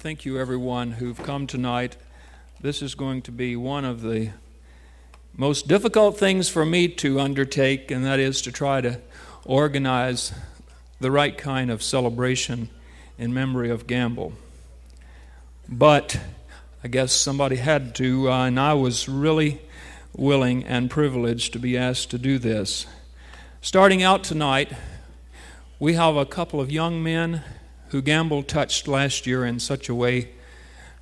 thank you everyone who've come tonight. This is going to be one of the most difficult things for me to undertake, and that is to try to organize the right kind of celebration in memory of Gamble. But I guess somebody had to, and I was really willing and privileged to be asked to do this. Starting out tonight, we have a couple of young men who Gamble touched last year in such a way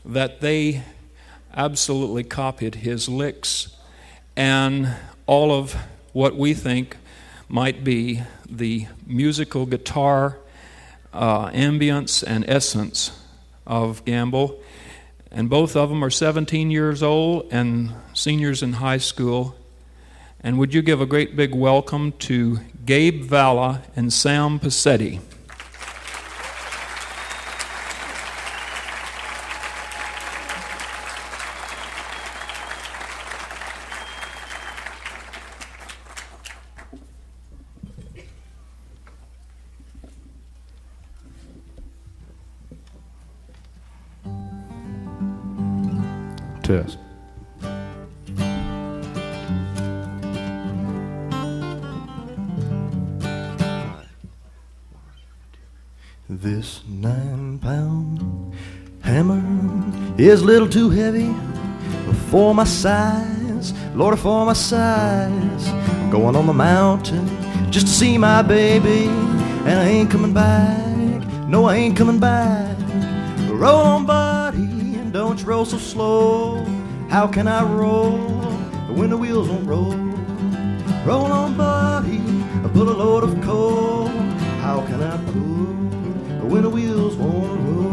that they absolutely copied his licks and all of what we think might be the musical guitar ambience and essence of Gamble. And both of them are 17 years old and seniors in high school. And would you give a great big welcome to Gabe Valla and Sam Pacetti. Test. This 9-pound hammer is a little too heavy for my size, Lord, for my size. I'm going on the mountain just to see my baby, and I ain't coming back, no, I ain't coming back. Roll on, buddy, and don't you roll so slow. How can I roll when the wheels won't roll? Roll on, buddy, put a load of coal. How can I pull when the wheels won't roll?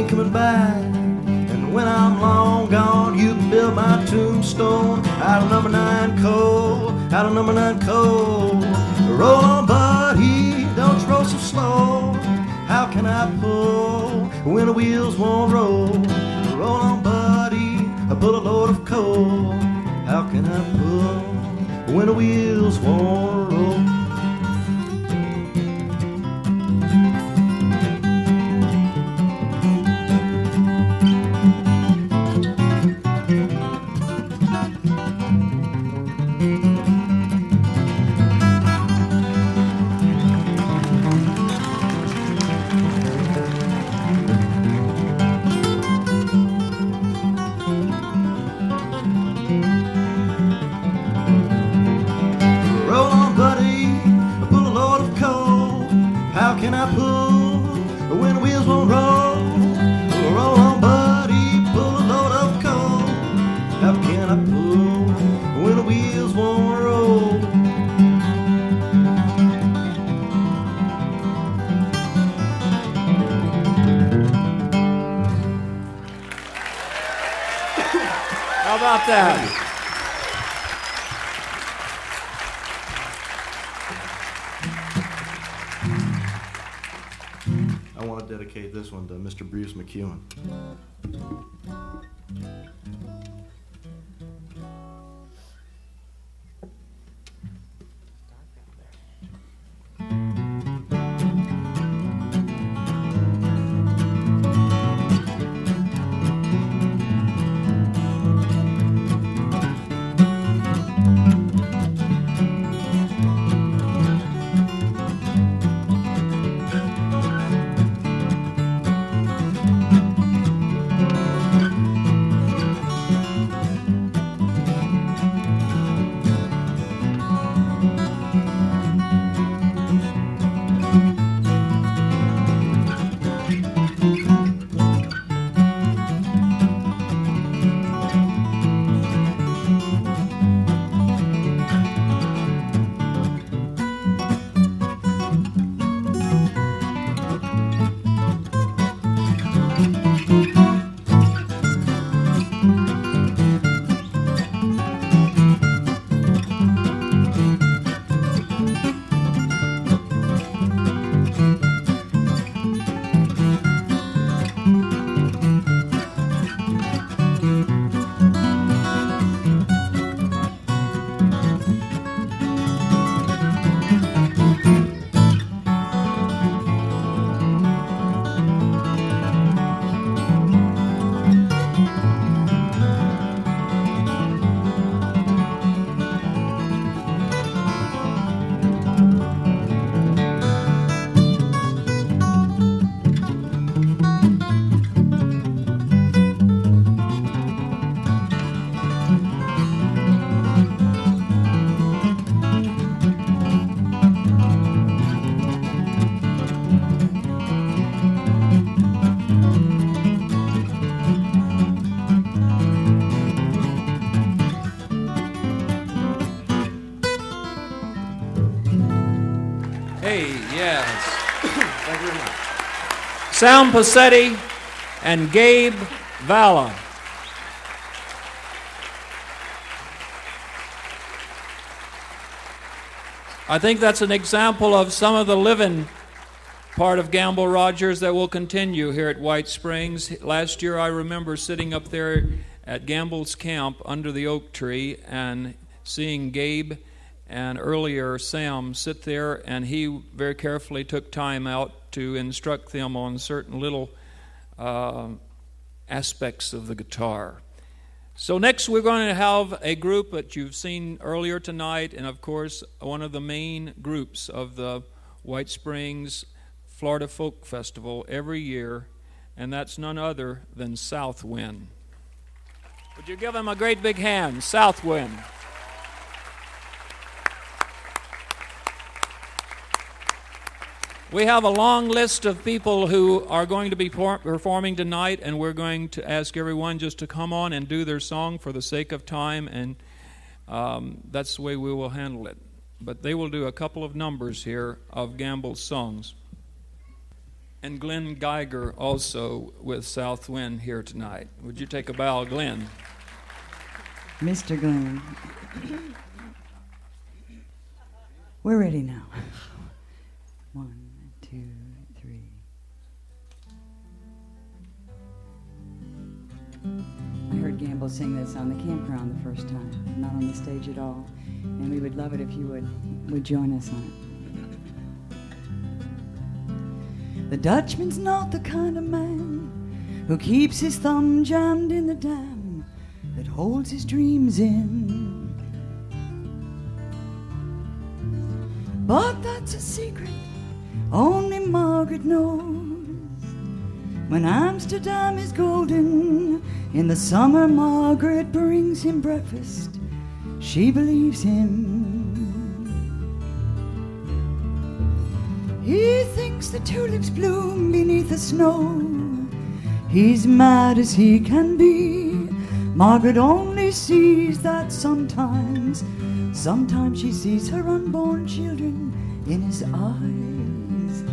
Coming back, and when I'm long gone, you can build my tombstone out of number 9 coal, out of number 9 coal. Roll on, buddy, don't you roll so slow. How can I pull when the wheels won't roll? Roll on, buddy, I put a load of coal. How can I pull when the wheels won't roll? How about that? I want to dedicate this one to Mr. Bruce McEwen. Hey, yes. Thank you very much. Sam Pacetti and Gabe Valla. I think that's an example of some of the living part of Gamble Rogers that will continue here at White Springs. Last year I remember sitting up there at Gamble's camp under the oak tree and seeing Gabe and earlier Sam sit there, and he very carefully took time out to instruct them on certain little aspects of the guitar. So next we're going to have a group that you've seen earlier tonight, and of course one of the main groups of the White Springs Florida Folk Festival every year, and that's none other than Southwind. Would you give them a great big hand? Southwind. We have a long list of people who are going to be performing tonight, and we're going to ask everyone just to come on and do their song for the sake of time, and that's the way we will handle it. But they will do a couple of numbers here of Gamble's songs. And Glenn Geiger also with Southwind here tonight. Would you take a bow, Glenn? Mr. Glenn. We're ready now. 1, 2, 3. I heard Gamble sing this on the campground the first time, not on the stage at all. And we would love it if you would join us on it. The Dutchman's not the kind of man who keeps his thumb jammed in the dam that holds his dreams in. But that's a secret only Margaret knows. When Amsterdam is golden, in the summer Margaret brings him breakfast. She believes him. He thinks the tulips bloom beneath the snow. He's mad as he can be. Margaret only sees that sometimes she sees her unborn children in his eyes.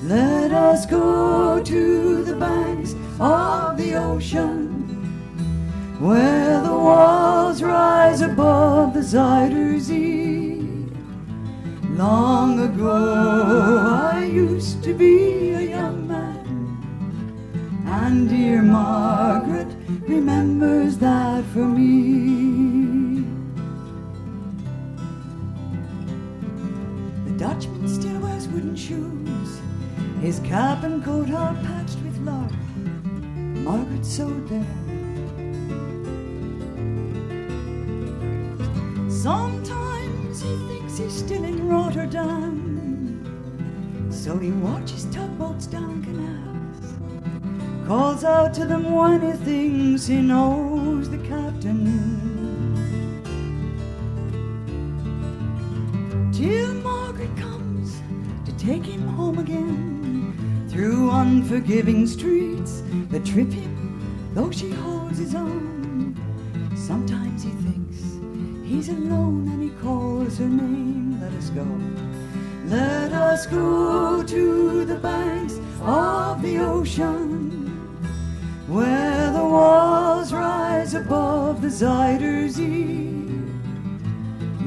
Let us go to the banks of the ocean, where the walls rise above the Zuider Zee. Long ago I used to be a young man, and dear Margaret remembers that for me. The Dutchman still wears wooden shoes, his cap and coat are patched with love. Margaret sewed there. Sometimes he thinks he's still in Rotterdam, so he watches tugboats down canals, calls out to them when he thinks he knows the captain. Till Margaret comes to take him home again, through unforgiving streets that trip him, though she holds his arm. Sometimes he thinks he's alone and he calls her name. Let us go. Let us go to the banks of the ocean, where the walls rise above the Zuider Zee.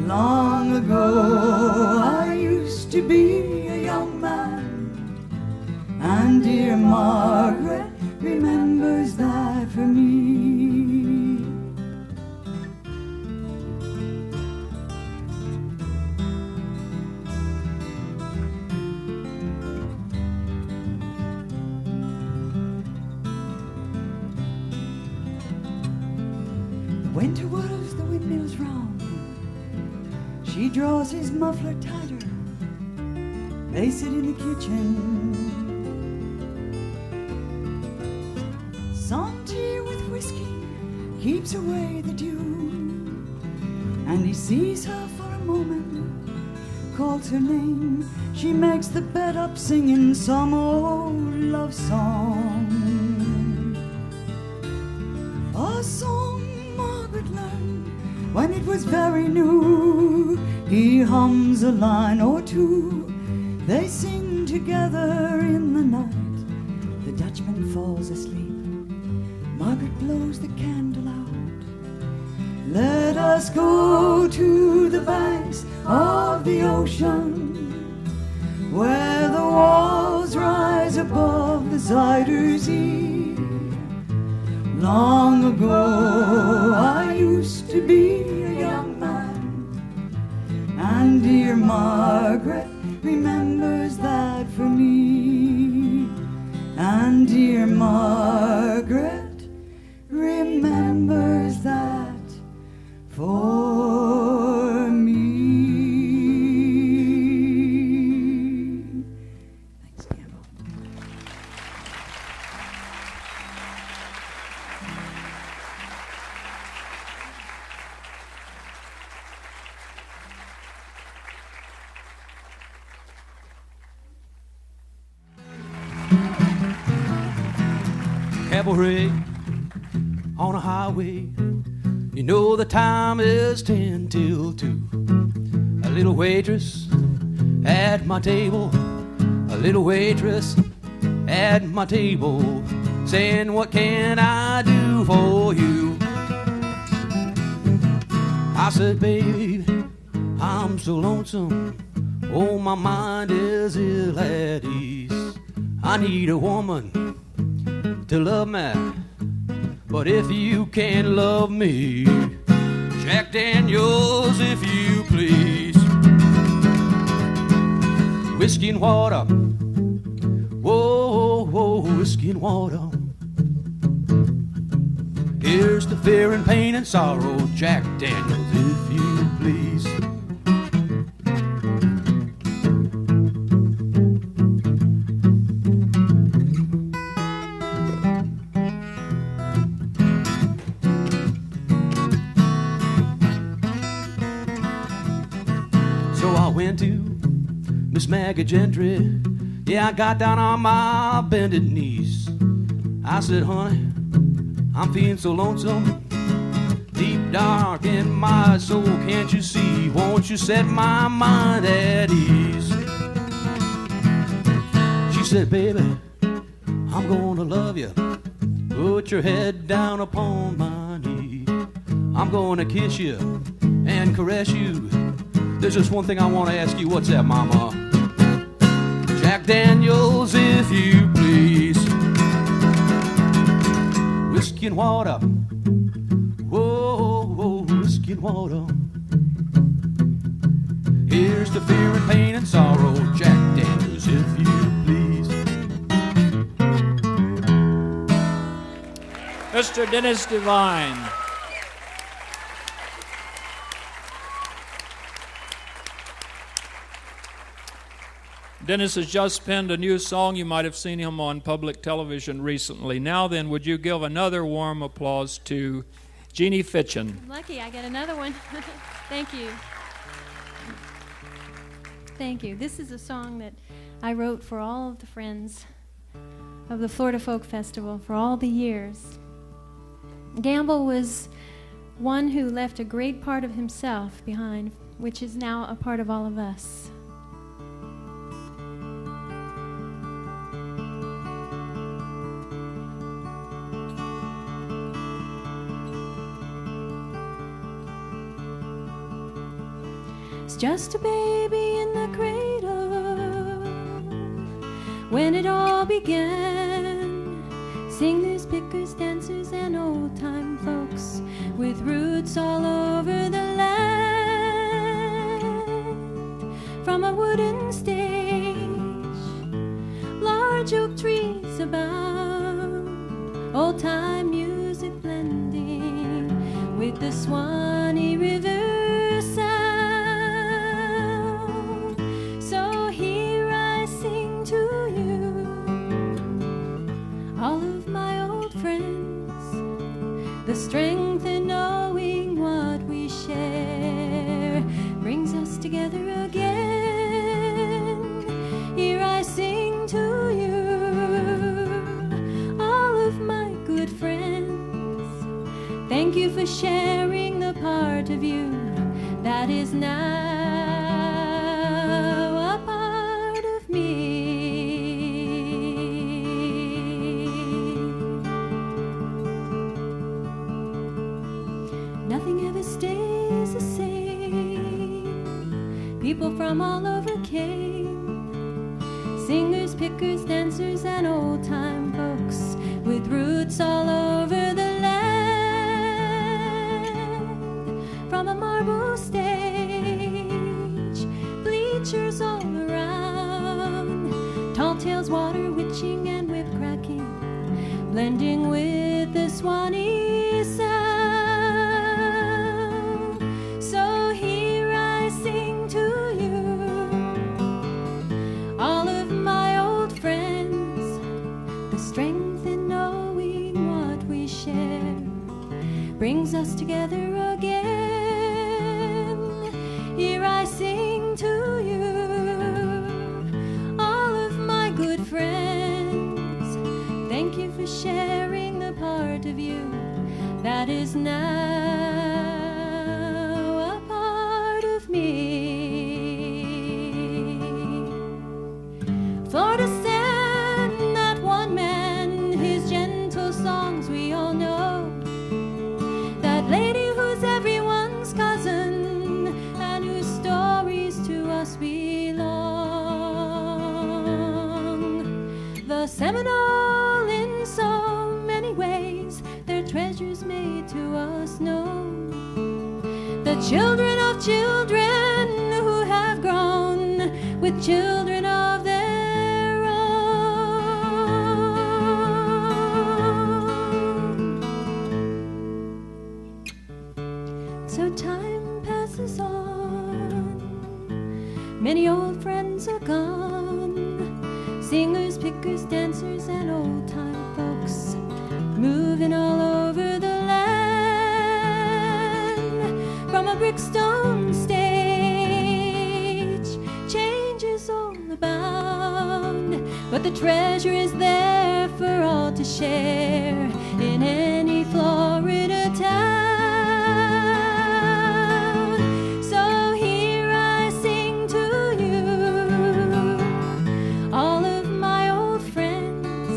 Long ago I used to be a young man, and dear Margaret remembers that for me. Winter whirls the windmills round. She draws his muffler tighter. They sit in the kitchen. Some tea with whiskey keeps away the dew, and he sees her for a moment, calls her name. She makes the bed up singing some old love song. A song Margaret learned when it was very new. He hums a line or two, They sing together in the night. The Dutchman falls asleep. Margaret blows the candle out. Let us go to the banks of the ocean, where the walls rise above the Zuider Zee. Long ago I used to be a young man, and dear Margaret remembers that for me. And dear Margaret remembers that for me. Thanks, Campbell. Cavalry on a highway, you know the time is 10 till 2. A little waitress at my table, a little waitress at my table, saying, what can I do for you? I said, baby, I'm so lonesome, oh, my mind is ill at ease. I need a woman to love me, but if you can't love me, Jack Daniels, if you please. Whiskey and water, whoa, whoa, whiskey and water. Here's to fear and pain and sorrow, Jack Daniels, if you please. Went to Miss Maggie Gentry. Yeah, I got down on my bended knees. I said, honey, I'm feeling so lonesome, deep dark in my soul, can't you see? Won't you set my mind at ease? She said, baby, I'm gonna love you. Put your head down upon my knee. I'm gonna kiss you and caress you. There's just one thing I want to ask you. What's that, mama? Jack Daniels, if you please. Whiskey and water. Whoa, whoa, whiskey and water. Here's to fear and pain and sorrow, Jack Daniels, if you please. Mr. Dennis Devine. Dennis has just penned a new song. You might have seen him on public television recently. Now then, would you give another warm applause to Jeannie Fitchen? I'm lucky I get another one. Thank you. Thank you. This is a song that I wrote for all of the friends of the Florida Folk Festival for all the years. Gamble was one who left a great part of himself behind, which is now a part of all of us. Just a baby in the cradle when it all began. Singers, pickers, dancers, and old-time folks with roots all over the land. From a wooden stage, large oak trees abound, old-time music blending with the Swanee River sound. So here I sing to you, all of my old friends. The strength in knowing what we share brings us together again. Here I sing to you, all of my good friends. Thank you for sharing the part of you that is now a part of from all over came. Singers, pickers, dancers, and old-time folks with roots all over the land. From a marble stage, bleachers all around, tall tales, water witching, and whip cracking, blending with the Swanee sound. So here I sing to you, all of my old friends, the strength in knowing what we share brings us together again. Here I sing to you, all of my good friends, thank you for sharing the part of you that is now a part of me. Florida Sam, that one man, his gentle songs we all know. That lady who's everyone's cousin and whose stories to us belong. The Seminole in so many ways, their treasures made to us known. The children of children who have grown with children of their own. So time passes on, many old friends are gone. Singers, pickers, dancers, and old-time folks moving all over the land. From a brickstone stage, changes all abound, but the treasure is there for all to share in any Florida town. So here I sing to you, all of my old friends,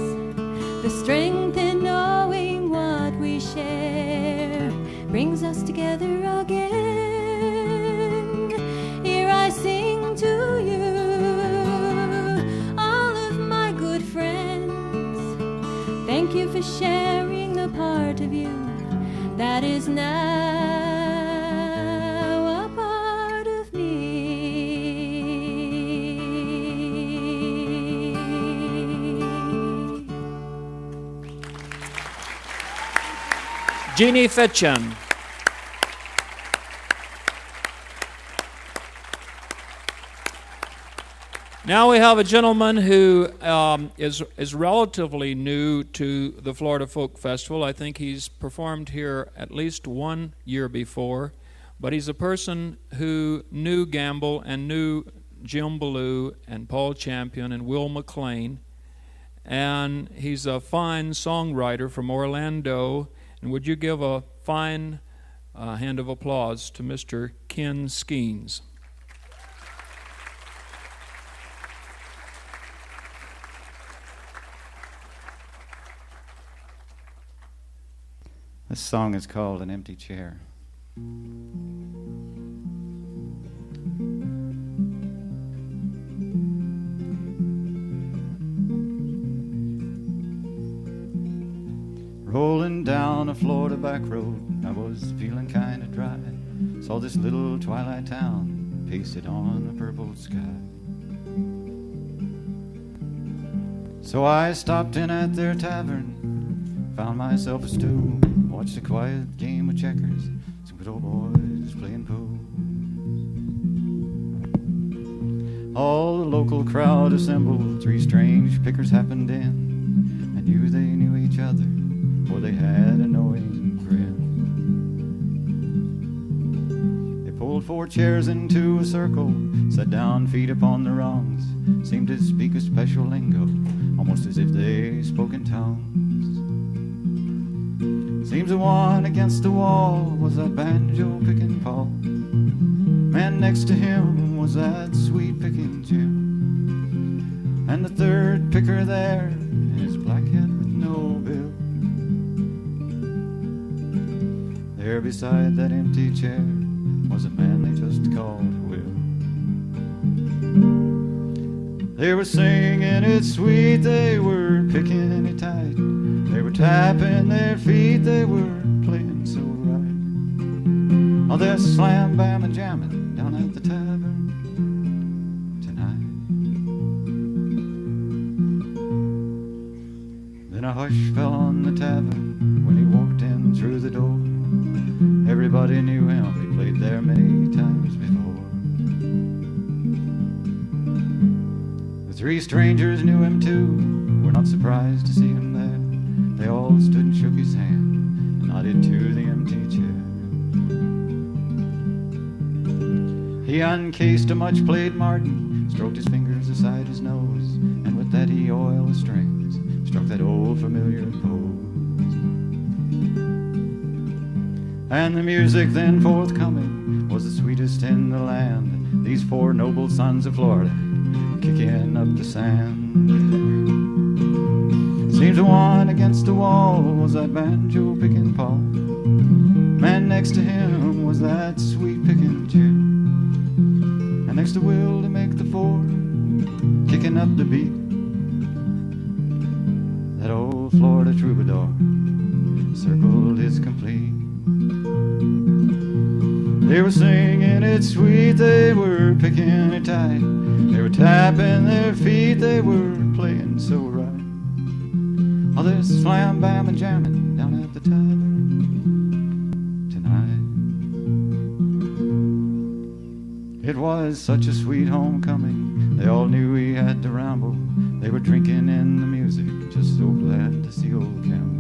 the strength in knowing what we share brings us together again. Here I sing to you, all of my good friends, thank you for sharing the part of you that is now a part of me. Jeannie Fitchen. Now we have a gentleman who is relatively new to the Florida Folk Festival. I think he's performed here at least 1 year before, but he's a person who knew Gamble and knew Jim Ballew and Paul Champion and Will McLean, and he's a fine songwriter from Orlando. And would you give a fine hand of applause to Mr. Ken Skeens? This song is called An Empty Chair. Rolling down a Florida back road, I was feeling kind of dry. Saw this little twilight town pasted on a purple sky. So I stopped in at their tavern, found myself a stool, watched a quiet game of checkers, some good old boys playing pool. All the local crowd assembled, three strange pickers happened in. I knew they knew each other, for they had a knowing grin. They pulled four chairs into a circle, sat down, feet upon the rungs, seemed to speak a special lingo, almost as if they spoke in tongues. Seems the one against the wall was that banjo-picking Paul. Man next to him was that sweet-picking Jim. And the third picker there, in his black hat with no bill. There beside that empty chair was a man they just called Will. They were singing it sweet, they were picking it tight. They were tapping their feet, they were playing so right. Oh, they're slam, bam, and jamming down at the tavern tonight. Then a hush fell on the tavern when he walked in through the door. Everybody knew him, he played there many times before. The three strangers knew him too, were not surprised to see him there. They all stood and shook his hand and nodded to the empty chair. He uncased a much-played Martin, stroked his fingers aside his nose, and with that he oiled the strings, struck that old familiar pose. And the music then forthcoming was the sweetest in the land. These four noble sons of Florida kicking up the sand. Seems the one against the wall was that banjo picking Paul. Man next to him was that sweet picking Jim. And next to Will to make the four, kicking up the beat, that old Florida troubadour circled his complete. They were singing it sweet, they were picking it tight. They were tapping their feet, they were playing so right. Oh, there's slam, bam, and jamming down at the tavern tonight. It was such a sweet homecoming, they all knew he had to ramble. They were drinking in the music, just so glad to see old Campbell.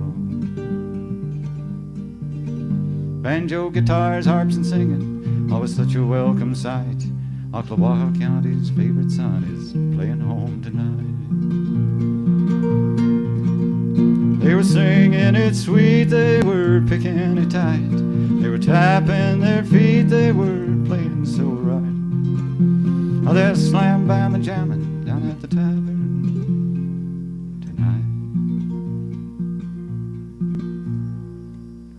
Banjo, guitars, harps, and singing, always such a welcome sight. Oklawaha County's favorite son is playing home tonight. They were singing it sweet, they were picking it tight. They were tapping their feet, they were playing so right. Oh, there's slam, bam, and jamming down at the tavern tonight.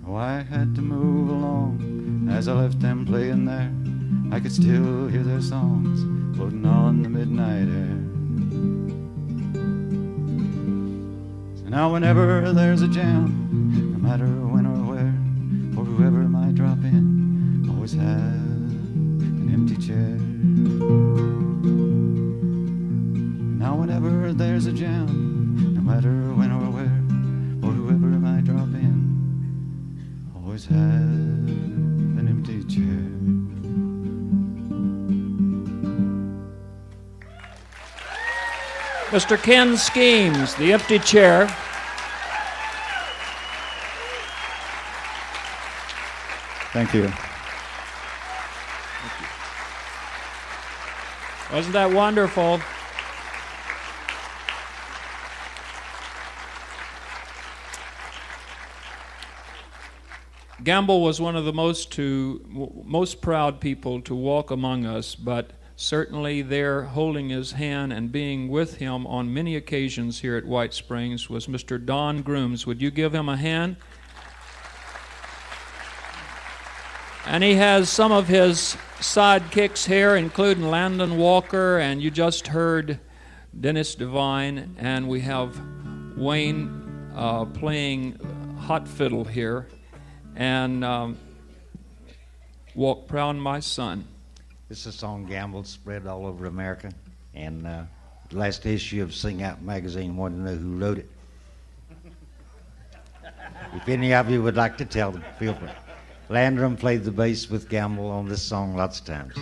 Oh, I had to move along as I left them playing there. I could still hear their songs floating on the midnight air. So now whenever there's a jam, no matter when or where, for whoever might drop in, always have an empty chair. Now whenever there's a jam, no matter when or where, for whoever might drop in, always have an empty chair. Mr. Ken Skeens, The Empty Chair. Thank you. Wasn't that wonderful? Gamble was one of the most proud people to walk among us, but certainly there holding his hand and being with him on many occasions here at White Springs was Mr. Don Grooms. Would you give him a hand? And he has some of his sidekicks here, including Landon Walker, and you just heard Dennis Devine, and we have Wayne playing hot fiddle here, and Walk Proud My Son. This is a song Gamble spread all over America, and the last issue of Sing Out magazine wanted to know who wrote it. If any of you would like to tell them, feel free. Landrum played the bass with Gamble on this song lots of times.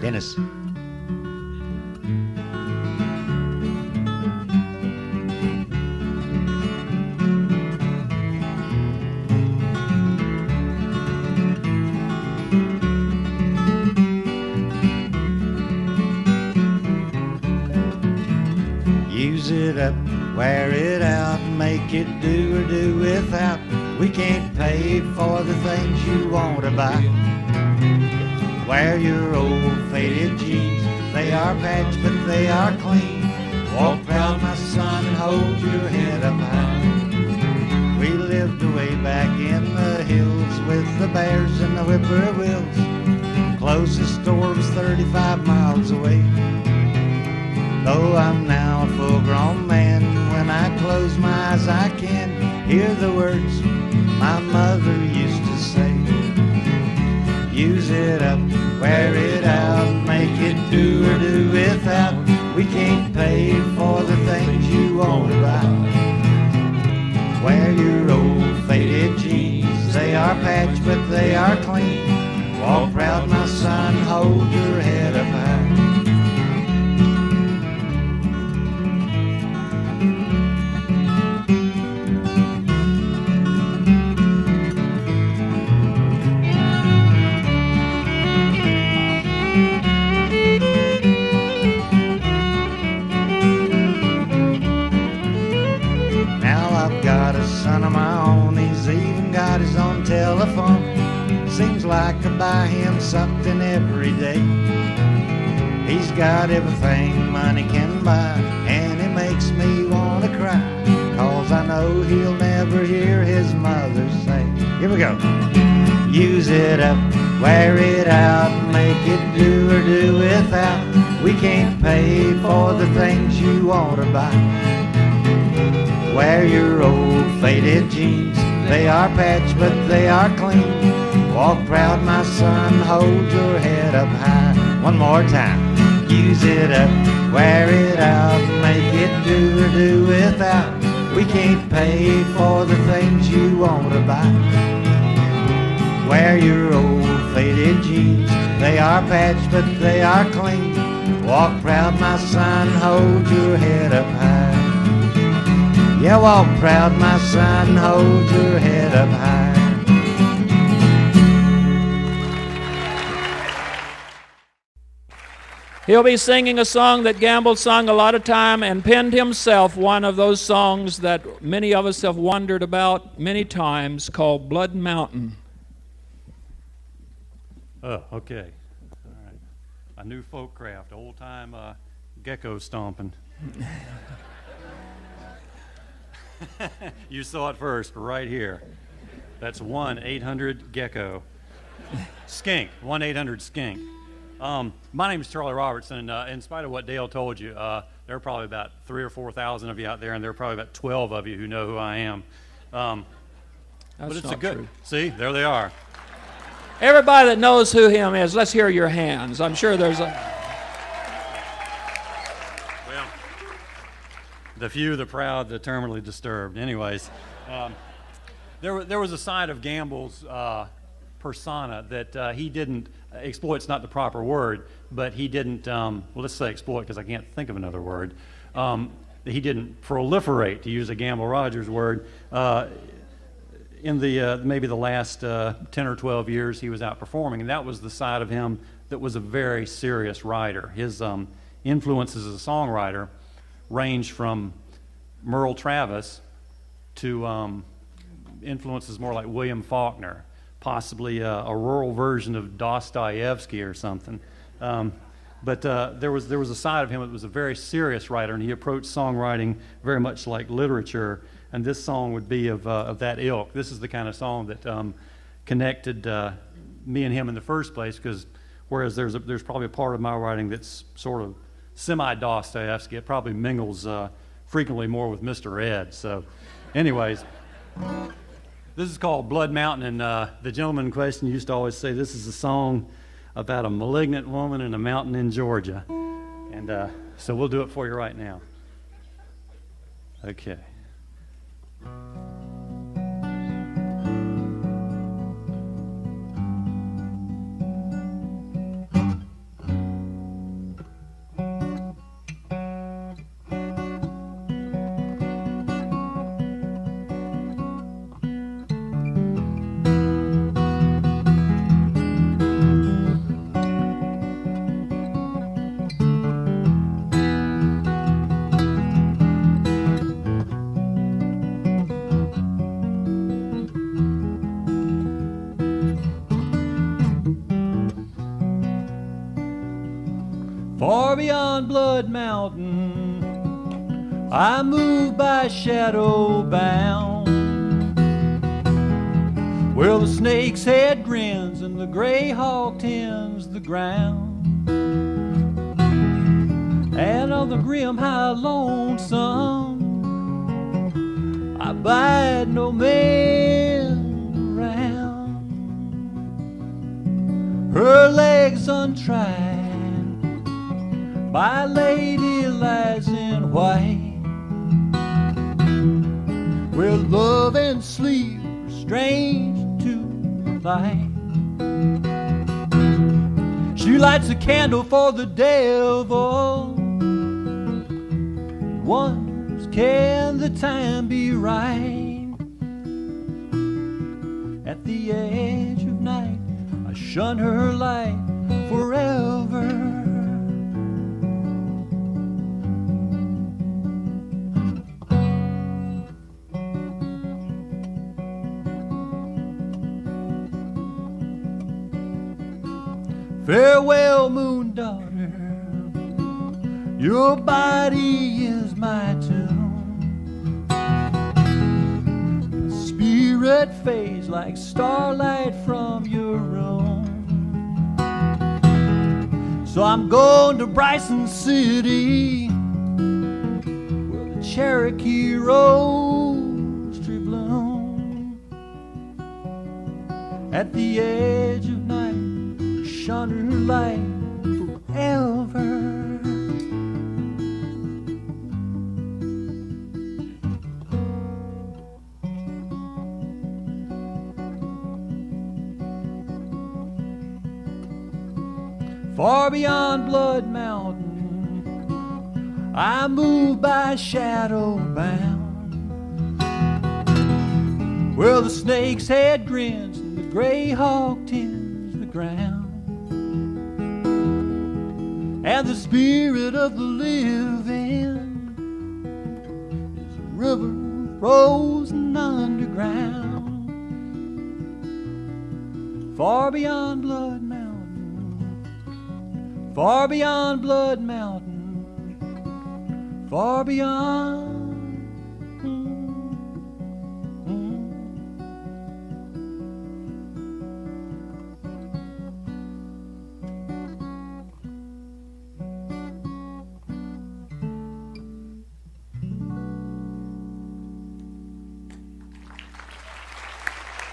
Dennis. Use it up, wear it out, make it do or do without. We can't pay for the things you want to buy. Wear your old faded jeans, they are patched but they are clean. Walk proud my son and hold your head up high. We lived way back in the hills with the bears and the whippoorwills. Closest store was 35 miles away. Though I'm now a full-grown man, when I close my eyes I can hear the words my mother used to say. Use it up, wear it out, make it do or do without. We can't pay for the things you want to buy. Wear your old faded jeans, they are patched but they are clean. Walk proud, my son, hold your head up high. Son of my own, he's even got his own telephone. Seems like I buy him something every day. He's got everything money can buy, and it makes me want to cry, 'cause I know he'll never hear his mother say. Here we go. Use it up, wear it out, make it do or do without. We can't pay for the things you want to buy. Wear your old faded jeans, they are patched but they are clean. Walk proud, my son, hold your head up high. One more time. Use it up, wear it out, make it do or do without. We can't pay for the things you want to buy. Wear your old faded jeans, they are patched but they are clean. Walk proud, my son, hold your head up high. Yeah, walk proud, my son, hold your head up high. He'll be singing a song that Gamble sung a lot of time and penned himself, one of those songs that many of us have wondered about many times, called Blood Mountain. Oh, okay. All right. A new folk craft, old-time gecko stomping. You saw it first, right here. That's 1-800-GECKO. Skink, 1-800-SKINK. My name is Charlie Robertson, and in spite of what Dale told you, there are probably about 3,000 or 4,000 of you out there, and there are probably about 12 of you who know who I am. But it's not a good. true. See, there they are. Everybody that knows who him is, let's hear your hands. I'm sure there's a... Well, the few, the proud, the terminally disturbed. Anyways, there was a side of Gamble's persona that he didn't, exploit's not the proper word, but he didn't, well, let's say exploit because I can't think of another word. He didn't proliferate, to use a Gamble Rogers word. In the maybe the last 10 or 12 years he was out performing, and that was the side of him that was a very serious writer. His influences as a songwriter ranged from Merle Travis to influences more like William Faulkner, possibly a rural version of Dostoevsky or something. But there was a side of him that was a very serious writer, and he approached songwriting very much like literature. And this song would be of that ilk. This is the kind of song that connected me and him in the first place, because whereas there's probably a part of my writing that's sort of semi-Dostoevsky, it probably mingles frequently more with Mr. Ed. So anyways, this is called Blood Mountain, and the gentleman in question used to always say this is a song about a malignant woman in a mountain in Georgia. And so we'll do it for you right now. Okay. Far beyond Blood Mountain, I move by shadow bound, where the snake's head grins and the gray hawk tends the ground. and on the grim high lonesome, I bide no man around. Her legs untried, my lady lies in white, where love and sleep are strange to light. She lights a candle for the devil, wonders can the time be right. At the edge of night I shun her light forever. Farewell, moon daughter, your body is my tomb. The spirit fades like starlight from your room. So I'm going to Bryson City, where the Cherokee rosary bloom. At the edge of night, shun her light forever. Far beyond Blood Mountain, I move by shadow bound, where the snake's head grins and the gray hawk tends the ground. And the spirit of the living is a river frozen underground. Far beyond Blood Mountain, far beyond Blood Mountain, far beyond.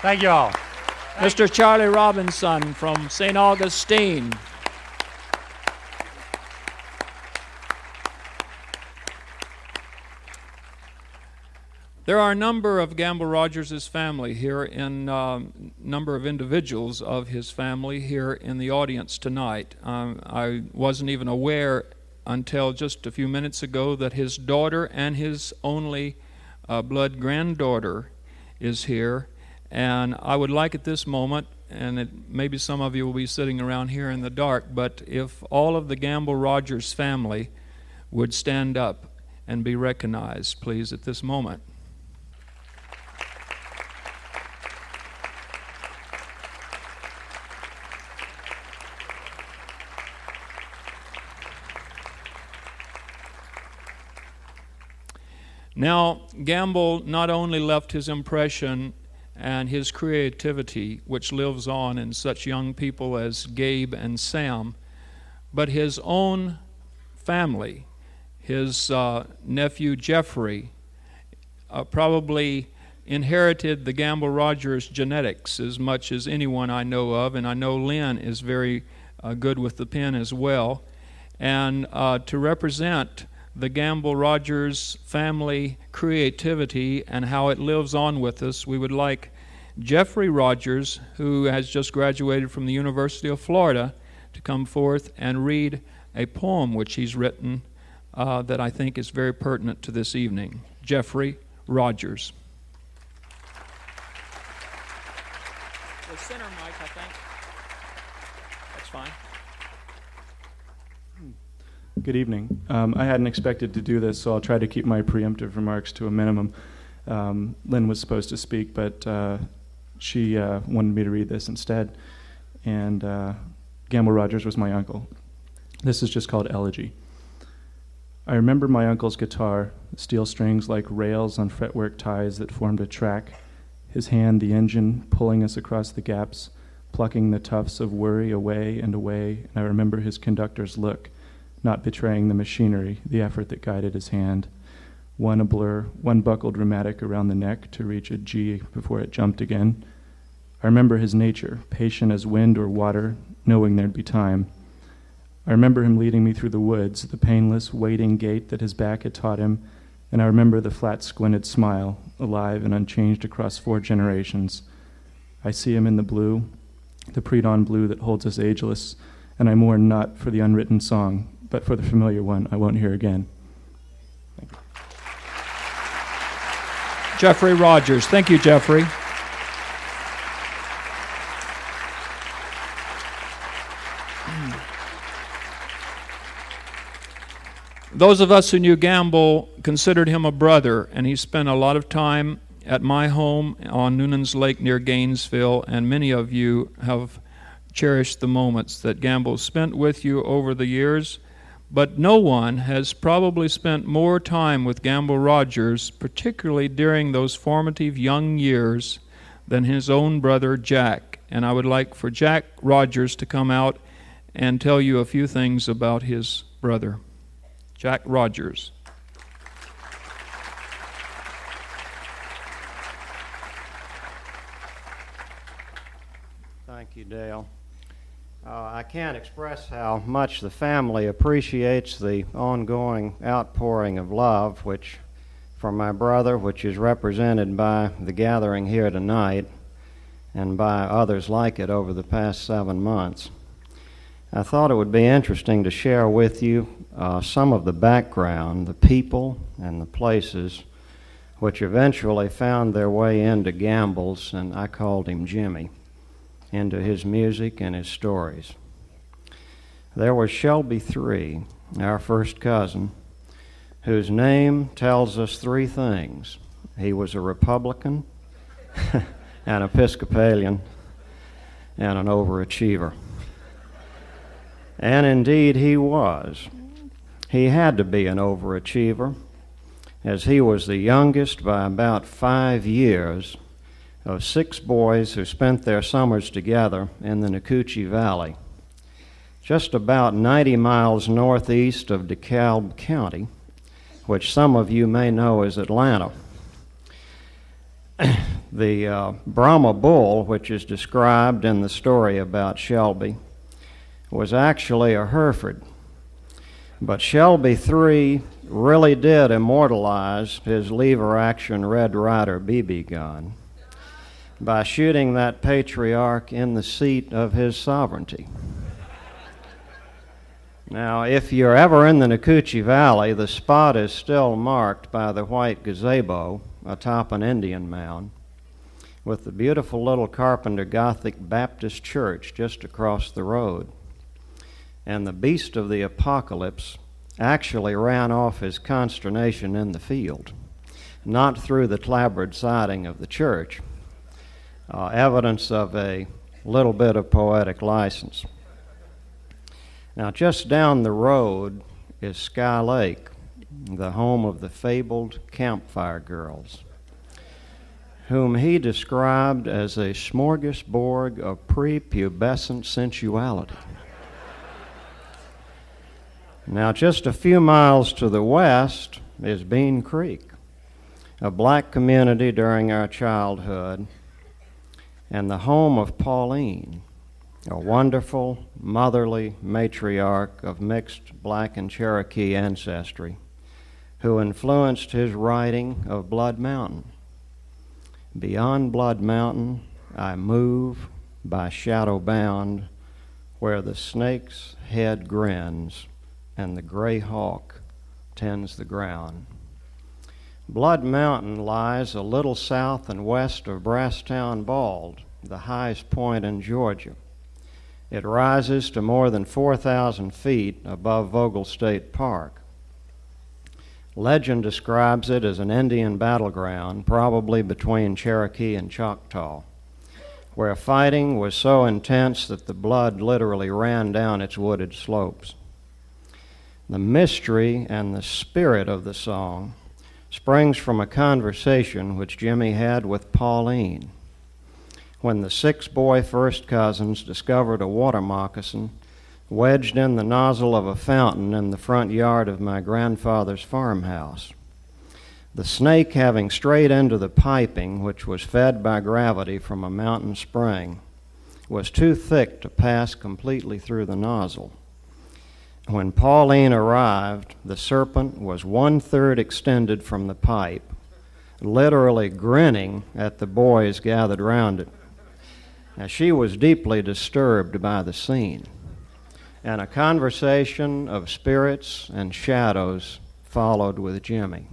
Thank you all. Mr. Charlie Robinson from St. Augustine. There are a number of Gamble Rogers' family here, in number of individuals of his family here in the audience tonight. I wasn't even aware until just a few minutes ago that his daughter and his only blood granddaughter is here. And I would like at this moment, and maybe some of you will be sitting around here in the dark, but if all of the Gamble Rogers family would stand up and be recognized, please, at this moment. Now, Gamble not only left his impression and his creativity, which lives on in such young people as Gabe and Sam, but his own family, his nephew Geoffrey, probably inherited the Gamble Rogers genetics as much as anyone I know of, and I know Lynn is very good with the pen as well. And to represent the Gamble Rogers family creativity and how it lives on with us, we would like Geoffrey Rogers, who has just graduated from the University of Florida, to come forth and read a poem which he's written that I think is very pertinent to this evening. Geoffrey Rogers. The center mic, I think. That's fine. Good evening. I hadn't expected to do this, so I'll try to keep my preemptive remarks to a minimum. Lynn was supposed to speak, but she wanted me to read this instead. And Gamble Rogers was my uncle. This is just called Elegy. I remember my uncle's guitar, steel strings like rails on fretwork ties that formed a track, his hand the engine pulling us across the gaps, plucking the tufts of worry away and away, and I remember his conductor's look, not betraying the machinery, the effort that guided his hand. One a blur, one buckled rheumatic around the neck to reach a G before it jumped again. I remember his nature, patient as wind or water, knowing there'd be time. I remember him leading me through the woods, the painless, waiting gait that his back had taught him, and I remember the flat, squinted smile, alive and unchanged across 4 generations. I see him in the blue, the pre-dawn blue that holds us ageless, and I mourn not for the unwritten song, but for the familiar one I won't hear again. Thank you. Geoffrey Rogers. Thank you, Geoffrey. Those of us who knew Gamble considered him a brother, and he spent a lot of time at my home on Noonan's Lake near Gainesville, and many of you have cherished the moments that Gamble spent with you over the years. But no one has probably spent more time with Gamble Rogers, particularly during those formative young years, than his own brother Jack. And I would like for Jack Rogers to come out and tell you a few things about his brother. Jack Rogers. Thank you, Dale. I can't express how much the family appreciates the ongoing outpouring of love from my brother, which is represented by the gathering here tonight and by others like it over the past 7 months. I thought it would be interesting to share with you some of the background, the people and the places which eventually found their way into Gamble's, and I called him Jimmy, into his music and his stories. There was Shelby III, our first cousin, whose name tells us 3 things. He was a Republican, an Episcopalian, and an overachiever. And indeed he was. He had to be an overachiever, as he was the youngest by about 5 years of 6 boys who spent their summers together in the Noocoochee Valley, just about 90 miles northeast of DeKalb County, which some of you may know as Atlanta. The Brahma bull, which is described in the story about Shelby, was actually a Hereford. But Shelby III really did immortalize his lever-action Red Ryder BB gun by shooting that patriarch in the seat of his sovereignty. Now, if you're ever in the Noocoochee Valley, the spot is still marked by the white gazebo atop an Indian mound, with the beautiful little Carpenter Gothic Baptist church just across the road. And the beast of the apocalypse actually ran off his consternation in the field, not through the clapboard siding of the church. Evidence of a little bit of poetic license. Now, just down the road is Sky Lake, the home of the fabled Campfire Girls, whom he described as a smorgasbord of prepubescent sensuality. Now, just a few miles to the west is Bean Creek, a black community during our childhood, and the home of Pauline, a wonderful, motherly matriarch of mixed black and Cherokee ancestry, who influenced his writing of Blood Mountain. Beyond Blood Mountain, I move by shadow bound, where the snake's head grins and the gray hawk tends the ground. Blood Mountain lies a little south and west of Brasstown Bald, the highest point in Georgia. It rises to more than 4,000 feet above Vogel State Park. Legend describes it as an Indian battleground, probably between Cherokee and Choctaw, where fighting was so intense that the blood literally ran down its wooded slopes. The mystery and the spirit of the song springs from a conversation which Jimmy had with Pauline when the 6 boy first cousins discovered a water moccasin wedged in the nozzle of a fountain in the front yard of my grandfather's farmhouse. The snake, having strayed into the piping, which was fed by gravity from a mountain spring, was too thick to pass completely through the nozzle. When Pauline arrived, the serpent was 1/3 extended from the pipe, literally grinning at the boys gathered round it. Now, she was deeply disturbed by the scene, and a conversation of spirits and shadows followed with Jimmy.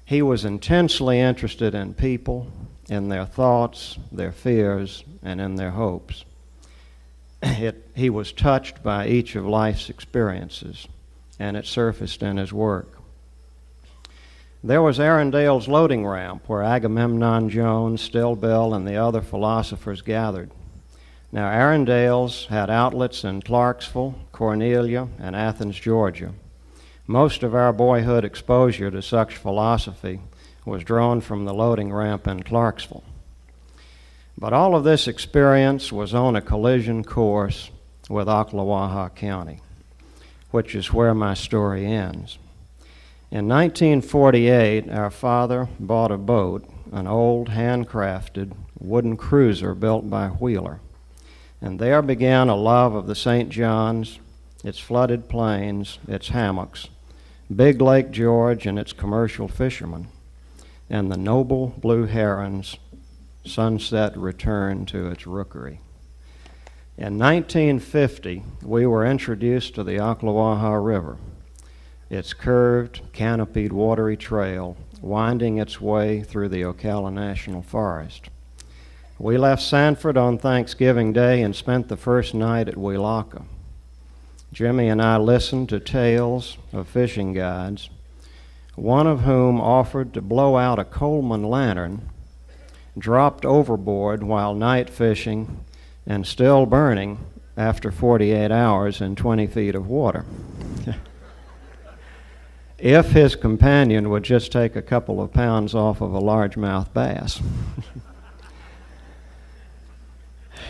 He was intensely interested in people, in their thoughts, their fears, and in their hopes. He was touched by each of life's experiences, and it surfaced in his work. There was Arundale's loading ramp, where Agamemnon Jones, Still Bill, and the other philosophers gathered. Now, Arundale's had outlets in Clarksville, Cornelia, and Athens, Georgia. Most of our boyhood exposure to such philosophy was drawn from the loading ramp in Clarksville. But all of this experience was on a collision course with Oklawaha County, which is where my story ends. In 1948, our father bought a boat, an old handcrafted wooden cruiser built by Wheeler. And there began a love of the St. Johns, its flooded plains, its hammocks, Big Lake George and its commercial fishermen, and the noble blue heron's sunset return to its rookery. In 1950, we were introduced to the Oklawaha River, its curved, canopied, watery trail winding its way through the Ocala National Forest. We left Sanford on Thanksgiving Day and spent the first night at Welaka. Jimmy and I listened to tales of fishing guides, one of whom offered to blow out a Coleman lantern, dropped overboard while night fishing, and still burning after 48 hours in 20 feet of water. If his companion would just take a couple of pounds off of a largemouth bass.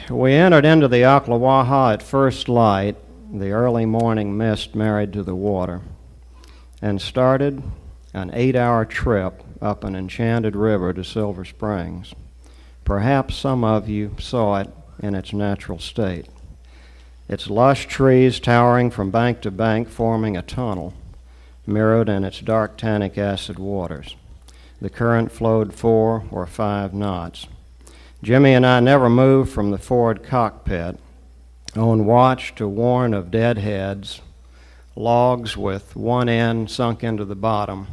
We entered into the Oklawaha at first light, the early morning mist married to the water, and started an 8-hour trip up an enchanted river to Silver Springs. Perhaps some of you saw it in its natural state. Its lush trees towering from bank to bank, forming a tunnel, mirrored in its dark tannic acid waters. The current flowed 4 or 5 knots. Jimmy and I never moved from the forward cockpit, on watch to warn of deadheads, logs with one end sunk into the bottom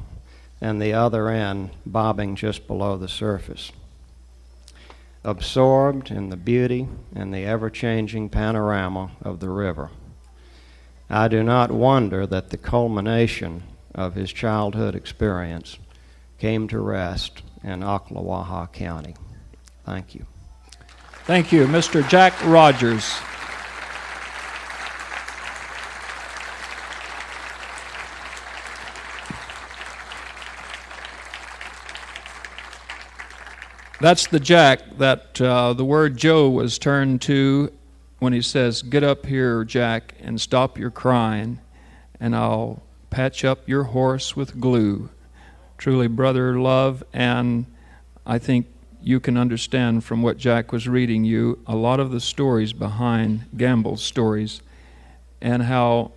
and the other end bobbing just below the surface. Absorbed in the beauty and the ever-changing panorama of the river, I do not wonder that the culmination of his childhood experience came to rest in Oklawaha County. Thank you. Thank you, Mr. Jack Rogers. That's the Jack that the word Joe was turned to when he says, "Get up here, Jack, and stop your crying, and I'll patch up your horse with glue." Truly, brother love, and I think you can understand from what Jack was reading you a lot of the stories behind Gamble's stories and how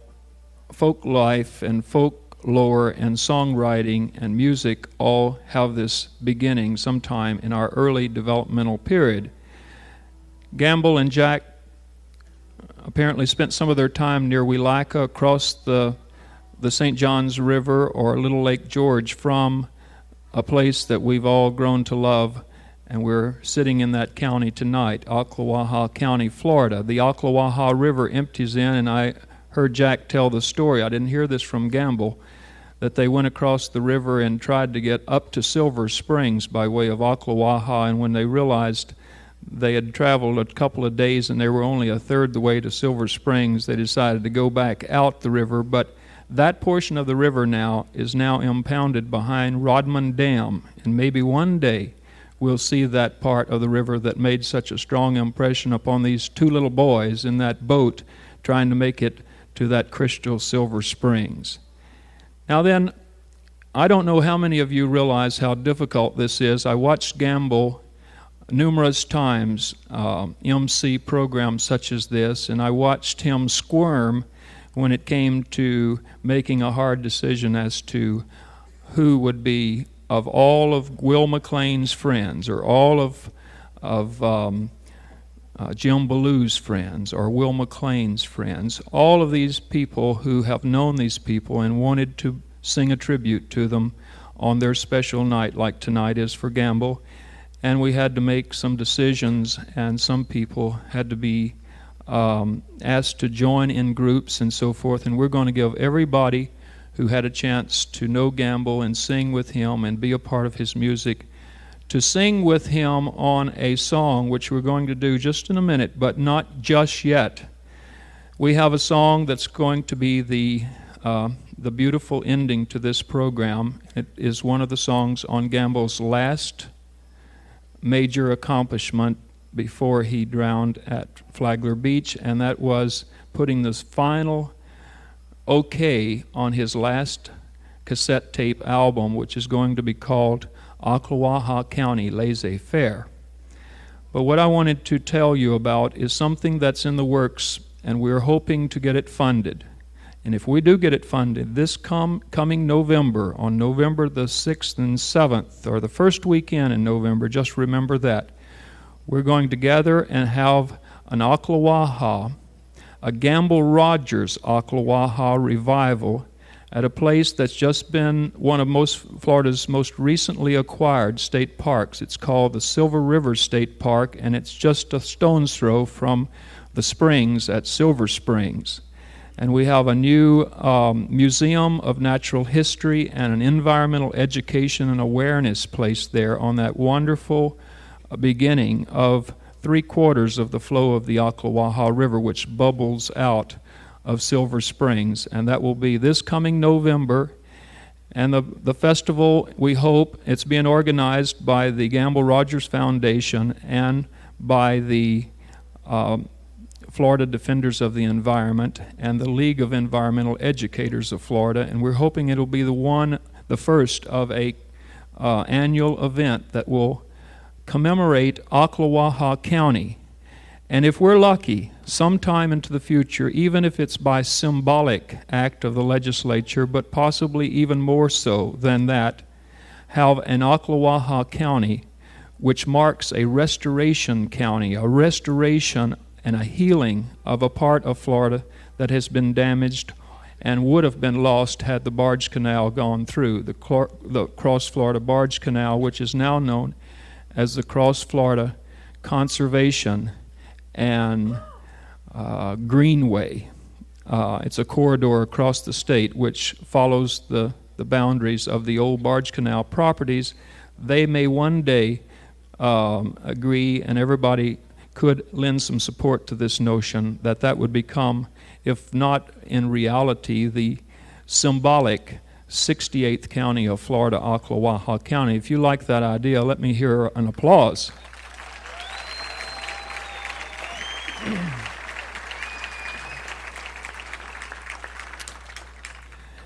folk life and folk lore and songwriting and music all have this beginning sometime in our early developmental period. Gamble and Jack apparently spent some of their time near Welaka across the St. Johns River or Little Lake George from a place that we've all grown to love, and we're sitting in that county tonight, Oklawaha County, Florida. The Oklawaha River empties in, and I heard Jack tell the story. I didn't hear this from Gamble, that they went across the river and tried to get up to Silver Springs by way of Oklawaha, and when they realized they had traveled a couple of days and they were only a third the way to Silver Springs, they decided to go back out the river. But that portion of the river now is now impounded behind Rodman Dam, and maybe one day we'll see that part of the river that made such a strong impression upon these two little boys in that boat trying to make it to that crystal Silver Springs. Now then, I don't know how many of you realize how difficult this is. I watched Gamble numerous times, MC programs such as this, and I watched him squirm when it came to making a hard decision as to who would be, of all of Will McLean's friends, or all of Jim Ballew's friends, or Will McLean's friends, all of these people who have known these people and wanted to sing a tribute to them on their special night like tonight is for Gamble. And we had to make some decisions, and some people had to be asked to join in groups and so forth. And we're going to give everybody who had a chance to know Gamble and sing with him and be a part of his music to sing with him on a song which we're going to do just in a minute, but not just yet. We have a song that's going to be the beautiful ending to this program. It is one of the songs on Gamble's last major accomplishment before he drowned at Flagler Beach, and that was putting this final okay on his last cassette tape album, which is going to be called Oklawaha County Laissez-Faire. But what I wanted to tell you about is something that's in the works, and we're hoping to get it funded. And if we do get it funded, this coming November, on November the 6th and 7th, or the first weekend in November, just remember that, we're going to gather and have an Oklawaha, a Gamble Rogers Oklawaha revival at a place that's just been one of Florida's most recently acquired state parks. It's called the Silver River State Park, and it's just a stone's throw from the springs at Silver Springs. And we have a new Museum of Natural History and an environmental education and awareness place there on that wonderful beginning of 3/4 of the flow of the Oklawaha River, which bubbles out of Silver Springs. And that will be this coming November. And the festival, we hope, it's being organized by the Gamble Rogers Foundation and by the Florida Defenders of the Environment and the League of Environmental Educators of Florida, and we're hoping it'll be the first of a annual event that will commemorate Oklawaha County. And if we're lucky, sometime into the future, even if it's by symbolic act of the legislature, but possibly even more so than that, have an Oklawaha County which marks a restoration county, a restoration and a healing of a part of Florida that has been damaged and would have been lost had the barge canal gone through, the Cross Florida Barge Canal, which is now known as the Cross Florida Conservation and Greenway. It's a corridor across the state which follows the boundaries of the old barge canal properties. They may one day agree, and everybody could lend some support to this notion that would become, if not in reality, the symbolic 68th county of Florida, Oklawaha County. If you like that idea, let me hear an applause.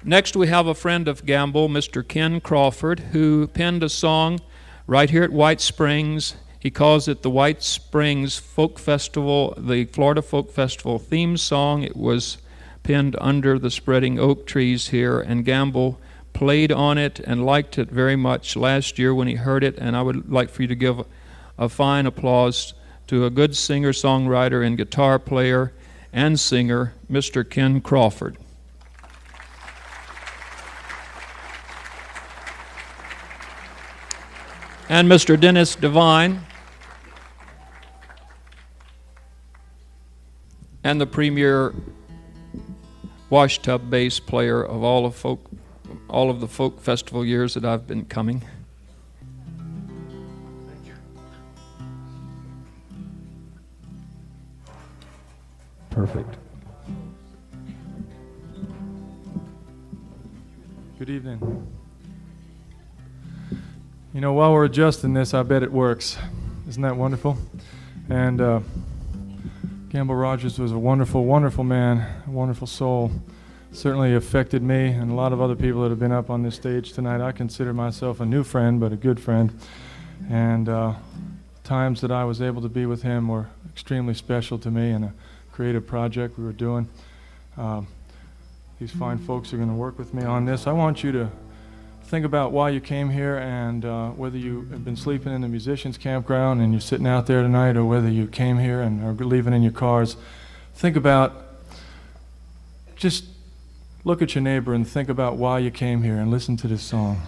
Next, we have a friend of Gamble, Mr. Ken Crawford, who penned a song right here at White Springs. He calls it the White Springs Folk Festival, the Florida Folk Festival theme song. It was penned under the spreading oak trees here, and Gamble played on it and liked it very much last year when he heard it, and I would like for you to give a fine applause to a good singer-songwriter and guitar player and singer, Mr. Ken Crawford. And Mr. Dennis Devine, and the premier washtub bass player of all of the folk festival years that I've been coming. Perfect. Good evening. You know, while we're adjusting this, I bet it works. Isn't that wonderful? And again, Gamble Rogers was a wonderful, wonderful man, a wonderful soul. Certainly affected me and a lot of other people that have been up on this stage tonight. I consider myself a new friend, but a good friend. And times that I was able to be with him were extremely special to me, and a creative project we were doing. These fine folks are going to work with me on this. I want you to think about why you came here, and whether you have been sleeping in the musicians' campground and you're sitting out there tonight, or whether you came here and are leaving in your cars. Think about, just look at your neighbor and think about why you came here, and listen to this song.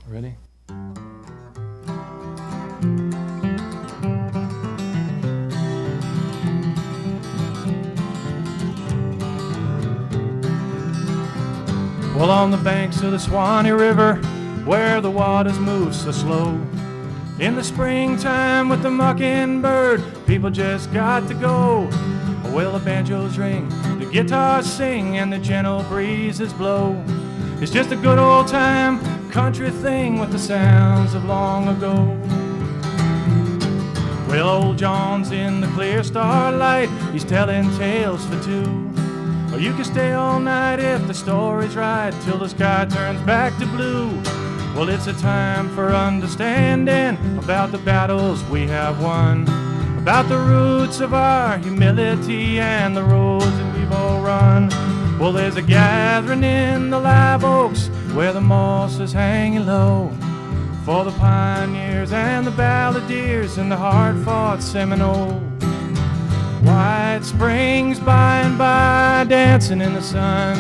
Ready? Well, on the banks of the Swanee River, where the waters move so slow, in the springtime with the mockingbird, people just got to go. Well, the banjos ring, the guitars sing, and the gentle breezes blow. It's just a good old time country thing with the sounds of long ago. Well, old John's in the clear starlight, he's telling tales for two. Or you can stay all night if the story's right, till the sky turns back to blue. Well, it's a time for understanding about the battles we have won, about the roots of our humility and the roads that we've all run. Well, there's a gathering in the live oaks where the moss is hanging low, for the pioneers and the balladeers and the hard-fought Seminole. White Springs by and by, dancing in the sun.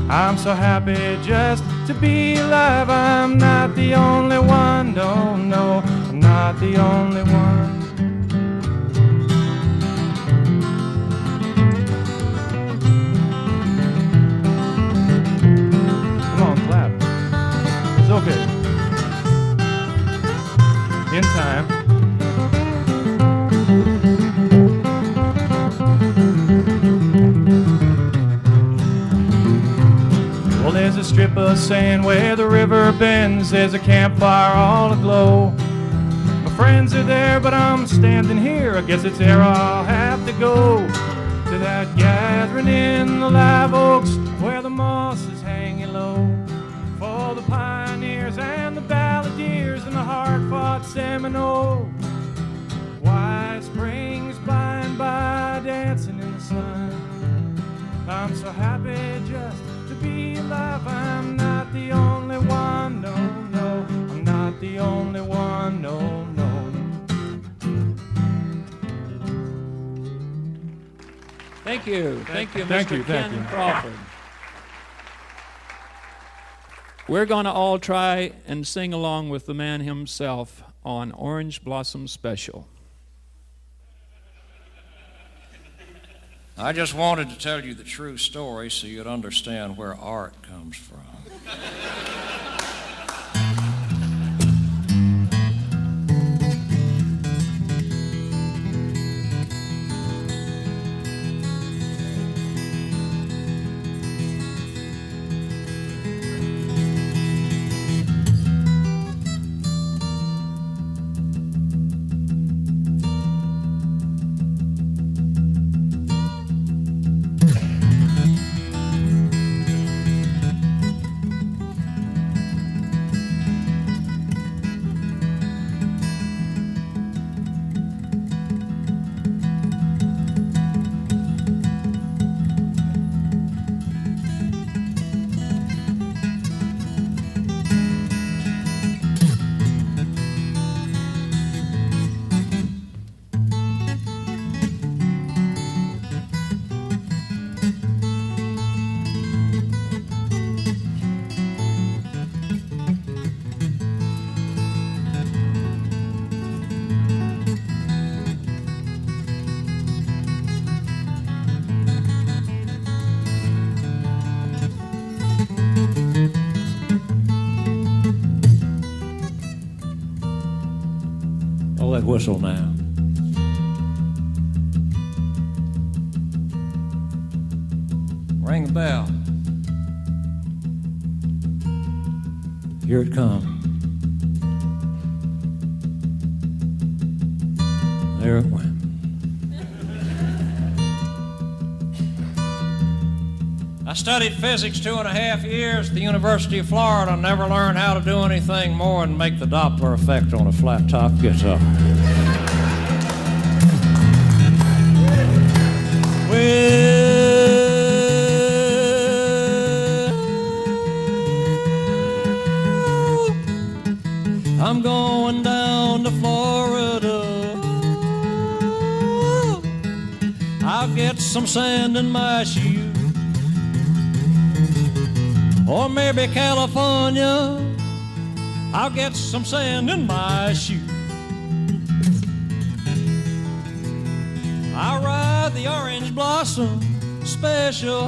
I'm so happy just to be alive. I'm not the only one, don't know, I'm not the only one. Come on, clap. It's okay. In time. Well, there's a strip of sand where the river bends. There's a campfire all aglow. My friends are there, but I'm standing here. I guess it's there I'll have to go, to that gathering in the live oaks where the moss is hanging low, for the pioneers and the balladeers and the hard-fought Seminole. White Springs by and by, dancing in the sun. I'm so happy just to be alive. I'm not the only one, no, no, I'm not the only one, no, no. Thank you, Mr. Ken Crawford. We're going to all try and sing along with the man himself on Orange Blossom Special. I just wanted to tell you the true story so you'd understand where art comes from. Whistle now. Ring the bell. Here it comes. There it went. studied physics 2.5 years at the University of Florida and never learned how to do anything more than make the Doppler effect on a flat top guitar. Well, I'm going down to Florida. I'll get some sand in my shoe. Or maybe California, I'll get some sand in my shoe. I'll ride the Orange Blossom Special,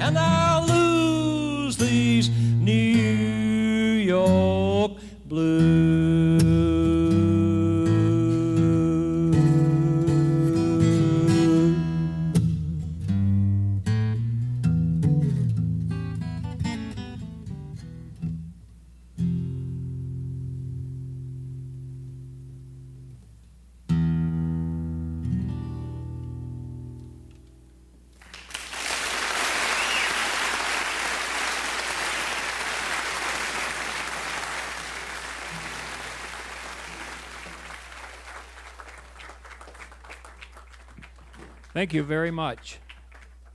and I'll lose these New York blues. Thank you very much.